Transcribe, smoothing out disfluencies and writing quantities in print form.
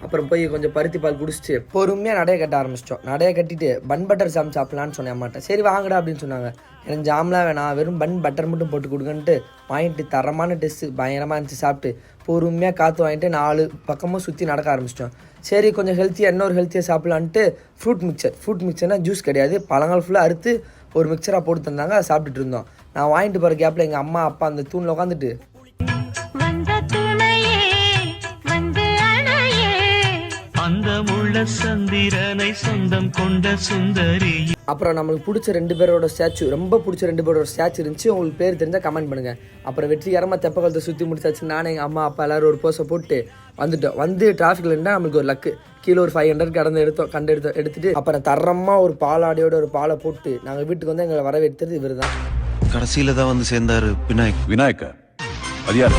அப்புறம் போய் கொஞ்சம் பருத்தி பால் குடிச்சிட்டு பொறுமையாக நடைய கட்ட ஆரம்பிச்சிட்டோம். நடைய கட்டிட்டு பன் பட்டர் ஜாம் சாப்பிடலான்னு சொன்னேன் அம்மாட்ட. சரி வாங்கடா அப்படின்னு சொன்னாங்க. எனக்கு ஜாம்லாம் வேணாம், வெறும் பன் பட்டர் மட்டும் போட்டு கொடுங்கன்ட்டு வாங்கிட்டு தரமான டெஸ்ட்டு பயங்கரமாக இருந்துச்சு. சாப்பிட்டு பொறுமையாக காற்று வாங்கிட்டு 4 பக்கமும் சுற்றி நடக்க ஆரம்பிச்சிட்டோம். சரி கொஞ்சம் ஹெல்த்தியாக இன்னொரு ஹெல்த்தியாக சாப்பிட்லான்ட்டு ஃப்ரூட் மிக்சர்னால் ஜூஸ் கிடையாது, பழங்கள் ஃபுல்லாக அறுத்து ஒரு மிக்சராக போட்டு தந்தாங்க. அதை சாப்பிட்டுட்டு இருந்தோம். நான் வாங்கிட்டு போகிற கேப்பில் எங்கள் அம்மா அப்பா அந்த தூணில் உட்காந்துட்டு சந்திரனை சொந்தம் கொண்ட சுந்தரி. அப்புறம் நம்மளுக்கு பிடிச்ச 2 பேரோட ஸ்டாச்சு, ரொம்ப பிடிச்ச 2 பேரோட ஸ்டாச்சு இருந்துச்சு. உங்களுக்கு பேர் தெரிஞ்சால் கமெண்ட் பண்ணுங்க. அப்புறம் வெற்றிகரமாக தெப்பக்குளத்தை சுற்றி முடிச்சாச்சு. நானே எங்கள் அம்மா அப்பா எல்லாரும் ஒரு போஸை போட்டு வந்துட்டோம். வந்து டிராஃபிக்கில் இருந்தால் நம்மளுக்கு ஒரு லக்கு கீழே ஒரு 500 கடந்து எடுத்துட்டு அப்புறம் தரமாக ஒரு பாலாடியோட ஒரு பாலை போட்டு நாங்கள் வீட்டுக்கு வந்து எங்களை வரவேற்றது இவர் தான். கடைசியில தான் வந்து சேர்ந்தாரு விநாயக். அது யார்?